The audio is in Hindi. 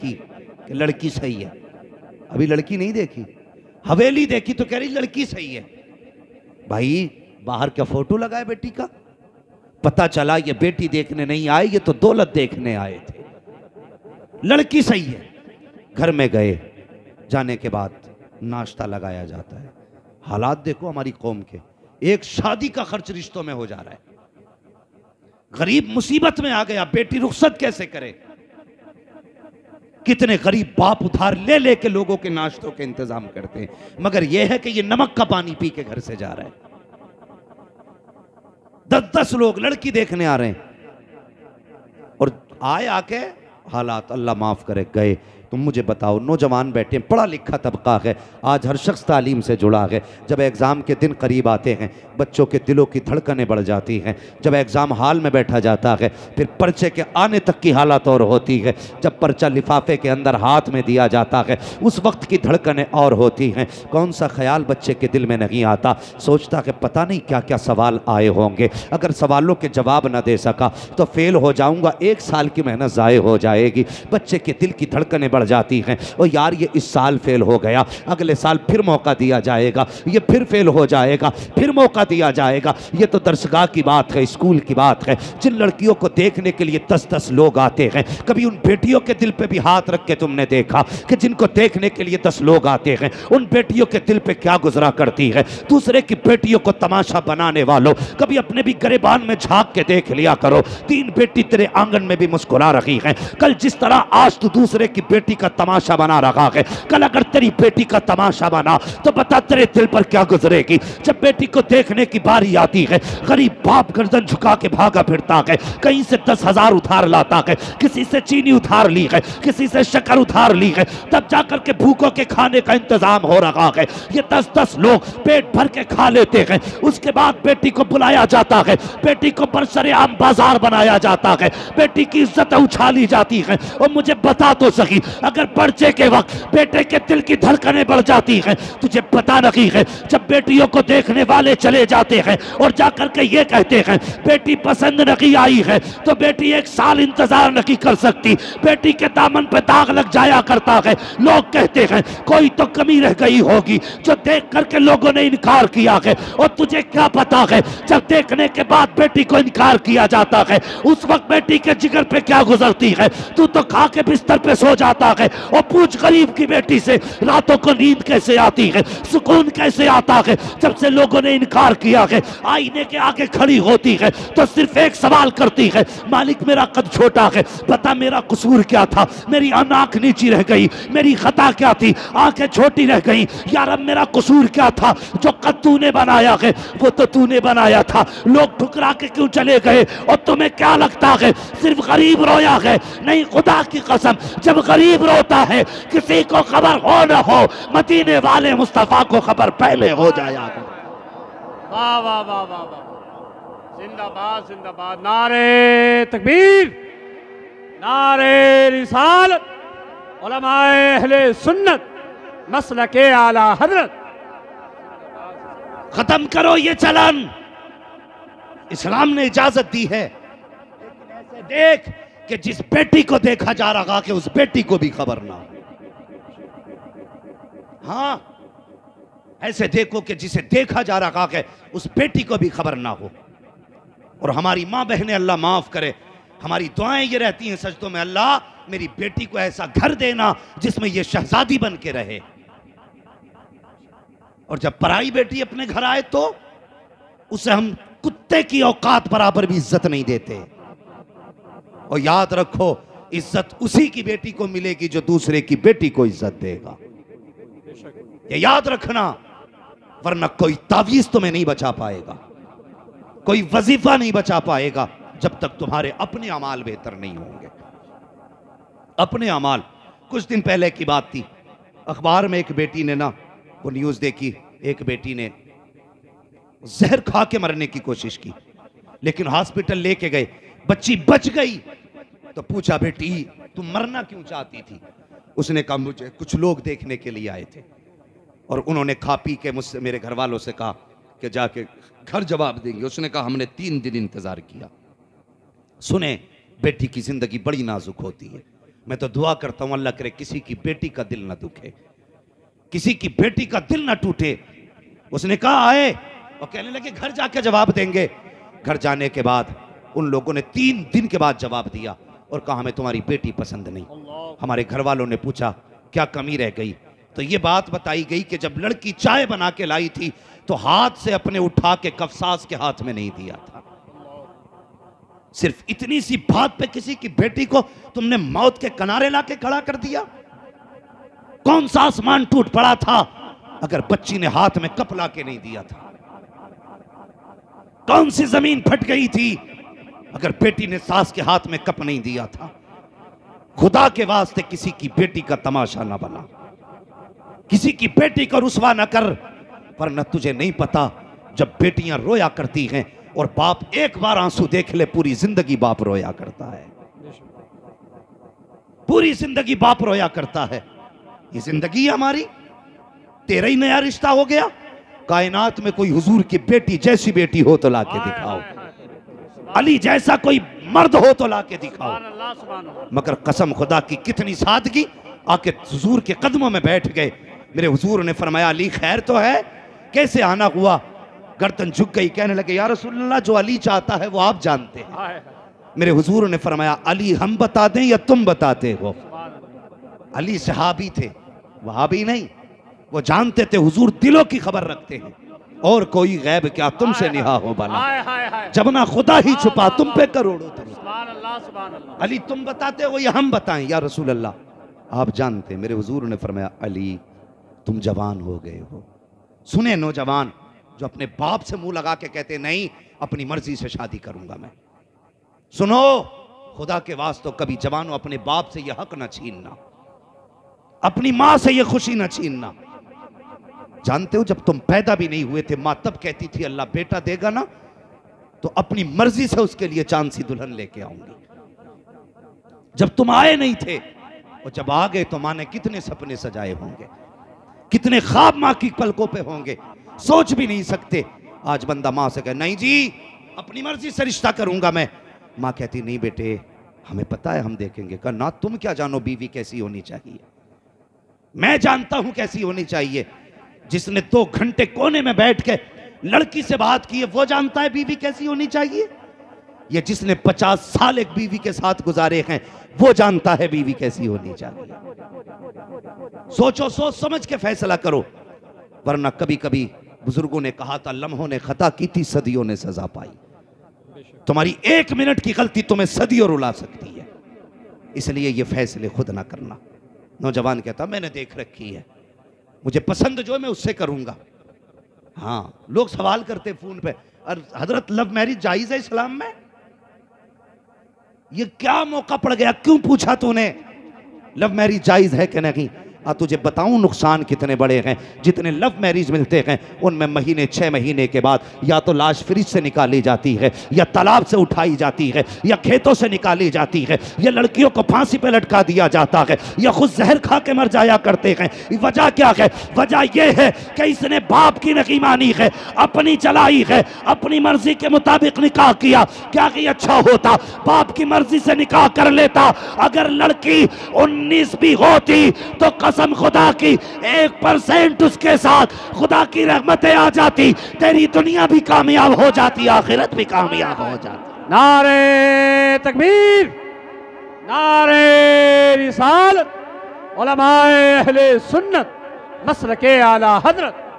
की कि लड़की सही है। अभी लड़की नहीं देखी, हवेली देखी तो कह रही लड़की सही है। भाई बाहर क्या फोटो लगा है बेटी का? पता चला ये बेटी देखने नहीं आए, ये तो दौलत देखने आए थे। लड़की सही है, घर में गए, जाने के बाद नाश्ता लगाया जाता है। हालात देखो हमारी कौम के, एक शादी का खर्च रिश्तों में हो जा रहा है। गरीब मुसीबत में आ गया, बेटी रुखसत कैसे करे? कितने गरीब बाप उधार ले लेके लोगों के नाश्तों के इंतजाम करते हैं, मगर यह है कि ये नमक का पानी पी के घर से जा रहे हैं। 10-10 लोग लड़की देखने आ रहे हैं और आए आके हालात अल्लाह माफ करे गए। तुम मुझे बताओ, नौजवान बैठे, पढ़ा लिखा तबका है, आज हर शख्स तालीम से जुड़ा है। जब एग्ज़ाम के दिन करीब आते हैं बच्चों के दिलों की धड़कनें बढ़ जाती हैं। जब एग्ज़ाम हाल में बैठा जाता है फिर पर्चे के आने तक की हालत और होती है। जब पर्चा लिफाफे के अंदर हाथ में दिया जाता है उस वक्त की धड़कनें और होती हैं। कौन सा ख्याल बच्चे के दिल में नहीं आता, सोचता है पता नहीं क्या क्या सवाल आए होंगे, अगर सवालों के जवाब न दे सका तो फेल हो जाऊंगा, 1 साल की मेहनत ज़ाय हो जाएगी। बच्चे के दिल की धड़कनें बढ़ जाती हैं, और यार ये इस साल फेल हो गया, अगले साल फिर मौका दिया जाएगा, ये फिर फेल हो जाएगा, फिर मौका दिया जाएगा। ये तो दरसगाह की बात है, स्कूल की बात है। जिन लड़कियों को देखने के लिए 10-10 लोग आते हैं, कभी उन बेटियों के दिल पे भी हाथ रख के तुमने देखा कि जिनको देखने के लिए 10 लोग आते हैं उन बेटियों के दिल पे क्या गुजरा करती है? दूसरे की बेटियों को तमाशा बनाने वालों, कभी अपने भी गरेबान में झांक के देख लिया करो। 3 बेटी तेरे आंगन में भी मुस्कुरा रही हैं, कल जिस तरह आज तू दूसरे की बेटी का तमाशा बना रहा है, कल अगर तेरी बेटी का तमाशा बना तो बता तेरे दिल पर क्या गुजरेगी। जब बेटी को देखने की बारी आती है, गरीब बाप गर्दन झुका के भागा फिरता है, कहीं से 10,000 उधार लाता है, किसी से चीनी उधार ली है, किसी से शक्कर उधार ली है, तब जाकर के भूखों के खाने का इंतजाम हो रहा है। ये 10-10 लोग पेट भर के खा लेते हैं, उसके बाद बेटी को बुलाया जाता है, बेटी को बरसरे-आम बाजार बनाया जाता है, बेटी की इज्जत उछाली जाती है। और मुझे बता तो सही, अगर पर्चे के वक्त बेटे के दिल की धड़कनें बढ़ जाती हैं, तुझे पता नहीं है जब बेटियों को देखने वाले चले जाते हैं और जाकर के ये कहते हैं बेटी पसंद नहीं आई है, तो बेटी 1 साल इंतजार नहीं कर सकती, बेटी के दामन पे दाग लग जाया करता है। लोग कहते हैं कोई तो कमी रह गई होगी जो देख करके लोगों ने इनकार किया है। और तुझे क्या पता है जब देखने के बाद बेटी को इनकार किया जाता है उस वक्त बेटी के जिगर पे क्या गुजरती है? तू तो खा के बिस्तर पे सो जाता है। और पूछ गरीब की बेटी से रातों को नींद कैसे आती है, सुकून कैसे आता है? जब से लोगों ने इनकार किया है, आईने के आगे खड़ी होती है तो सिर्फ एक सवाल करती है, मालिक मेरा कद छोटा है, पता मेरा कसूर क्या था, मेरी आंख नीची रह गई, मेरी खता क्या थी, आंखें छोटी रह गई, यार अब मेरा कसूर क्या था? जो कद तूने बनाया है वो तो तूने बनाया था, लोग ठुकरा के क्यों चले गए? और तुम्हें क्या लगता है सिर्फ गरीब रोया है? नहीं, खुदा की कसम, जब गरीब रोता है किसी को खबर हो न हो, मदीने वाले मुस्तफा को खबर पहले हो जाया। वाह वाह वाह वाह वाह, जिंदाबाद जिंदाबाद, नारे तकबीर, नारे रिसालत, उलमाए अहले सुन्नत, मसलके आला हजरत। खत्म करो ये चलन, इस्लाम ने इजाजत दी है, लेकिन ऐसे देख कि जिस बेटी को देखा जा रहा कि उस बेटी को भी खबर ना हो। हाँ, ऐसे देखो कि जिसे देखा जा रहा है उस बेटी को भी खबर ना हो। और हमारी माँ बहनें, अल्लाह माफ करे, हमारी दुआएं ये रहती हैं सजदों में, अल्लाह मेरी बेटी को ऐसा घर देना जिसमें ये शहजादी बन के रहे। और जब पराई बेटी अपने घर आए तो उसे हम कुत्ते की औकात बराबर भी इज्जत नहीं देते। और याद रखो, इज्जत उसी की बेटी को मिलेगी जो दूसरे की बेटी को इज्जत देगा, ये याद रखना, वरना कोई तावीज तुम्हें नहीं बचा पाएगा, कोई वजीफा नहीं बचा पाएगा जब तक तुम्हारे अपने अमाल बेहतर नहीं होंगे। अपने अमाल, कुछ दिन पहले की बात थी, अखबार में एक बेटी ने ना वो न्यूज देखी, एक बेटी ने जहर खा के मरने की कोशिश की, लेकिन हॉस्पिटल लेके गए, बच्ची बच गई। तो पूछा बेटी तुम मरना क्यों चाहती थी? उसने कहा मुझे कुछ लोग देखने के लिए आए थे और उन्होंने खा पी के मुझसे, मेरे घर वालों से कहा कि जाके घर जवाब देंगे। उसने कहा हमने 3 दिन इंतजार किया। सुने, बेटी की जिंदगी बड़ी नाजुक होती है, मैं तो दुआ करता हूं अल्लाह करे किसी की बेटी का दिल ना दुखे, किसी की बेटी का दिल ना टूटे। उसने कहा आए, और कहने लगे घर जाके जवाब देंगे। घर जाने के बाद उन लोगों ने 3 दिन के बाद जवाब दिया और कहा हमें तुम्हारी बेटी पसंद नहीं। हमारे घर वालों ने पूछा क्या कमी रह गई, तो ये बात बताई गई कि जब लड़की चाय बना के लाई थी तो हाथ से अपने उठा के कफसास के हाथ में नहीं दिया था। सिर्फ इतनी सी बात पे किसी की बेटी को तुमने मौत के किनारे लाके खड़ा कर दिया। कौन सा आसमान टूट पड़ा था अगर बच्ची ने हाथ में कप ला के नहीं दिया था? कौन सी जमीन फट गई थी अगर बेटी ने सास के हाथ में कप नहीं दिया था? खुदा के वास्ते किसी की बेटी का तमाशा ना बना, किसी की बेटी को रुसवा ना कर, वरना तुझे नहीं पता जब बेटियां रोया करती हैं और बाप एक बार आंसू देख ले पूरी जिंदगी बाप रोया करता है, पूरी जिंदगी बाप रोया करता है। ये जिंदगी हमारी, तेरा ही नया रिश्ता हो गया। कायनात में कोई हुजूर की बेटी जैसी बेटी हो तो लाके दिखाओ, अली जैसा कोई मर्द हो तो लाके दिखाओ। मगर कसम खुदा की कितनी सादगी, आके हुजूर के कदमों में बैठ गए। मेरे हुजूर ने फरमाया अली खैर तो है, कैसे आना हुआ? गर्दन झुक गई, कहने लगे या रसूलल्लाह जो अली चाहता है वो आप जानते हैं। मेरे हुजूर ने फरमाया अली हम बता दें या तुम बताते हो? अली सहाबी थे, वहाबी नहीं। वो जानते थे हुजूर दिलों की खबर रखते हैं, और कोई गैब क्या तुमसे निहा हो बना, जब ना खुदा ही छुपा तुम पे करोड़ों दरूद। अली तुम बताते हो या हम बताएं? या रसूल अल्लाह आप जानते। मेरे हुजूर ने फरमाया अली तुम जवान हो गए हो। सुने नौजवान जो अपने बाप से मुंह लगा के कहते नहीं अपनी मर्जी से शादी करूंगा मैं, सुनो खुदा के वास्ते कभी जवानों अपने बाप से यह हक ना छीनना, अपनी मां से यह खुशी ना छीनना। जानते हो जब तुम पैदा भी नहीं हुए थे मां तब कहती थी अल्लाह बेटा देगा ना तो अपनी मर्जी से उसके लिए चांद सी दुल्हन लेके आऊंगी। जब तुम आए नहीं थे और जब आ गए तो मां ने कितने सपने सजाए होंगे, कितने ख्वाब मां की पलकों पे होंगे, सोच भी नहीं सकते। आज बंदा मां से कहे नहीं जी अपनी मर्जी से रिश्ता करूंगा मैं, मां कहती नहीं बेटे हमें पता है हम देखेंगे। कहा ना तुम क्या जानो बीवी कैसी होनी चाहिए, मैं जानता हूं कैसी होनी चाहिए। जिसने 2 घंटे कोने में बैठ के लड़की से बात की है वो जानता है बीवी कैसी होनी चाहिए। ये जिसने 50 साल एक बीवी के साथ गुजारे हैं वो जानता है बीवी कैसी होनी चाहिए। सोचो, सोच समझ के फैसला करो, वरना कभी कभी बुजुर्गों ने कहा था लम्हों ने खता की थी सदियों ने सजा पाई। तुम्हारी 1 मिनट की गलती तुम्हें सदियों रुला सकती है, इसलिए ये फैसले खुद ना करना। नौजवान कहता मैंने देख रखी है, मुझे पसंद जो है मैं उससे करूंगा। हाँ लोग सवाल करते फोन पे और हजरत लव मैरिज जायज है इस्लाम में? ये क्या मौका पड़ गया, क्यों पूछा तूने लव मैरिज जायज है कि नहीं? तुझे बताऊं नुकसान कितने बड़े हैं। जितने लव मैरिज मिलते हैं उनमें महीने 6 महीने के बाद या तो लाश फ्रिज से निकाली जाती है, या तालाब से उठाई जाती है, या खेतों से निकाली जाती है, या लड़कियों को फांसी पे लटका दिया जाता है, या खुद जहर खा के मर जाया करते हैं। वजह क्या है? वजह यह है कि इसने बाप की नहीं मानी है, अपनी चलाई है, अपनी मर्जी के मुताबिक निकाह किया। क्या कि अच्छा होता बाप की मर्जी से निकाह कर लेता, अगर लड़की 19 भी होती तो कसम खुदा की 1% उसके साथ खुदा की रहमतें आ जाती, तेरी दुनिया भी कामयाब हो जाती, आखिरत भी कामयाब हो जाती। नारे तकबीर, नारे रिसालत, उलमाए अहले सुन्नत, मसलके आला हजरत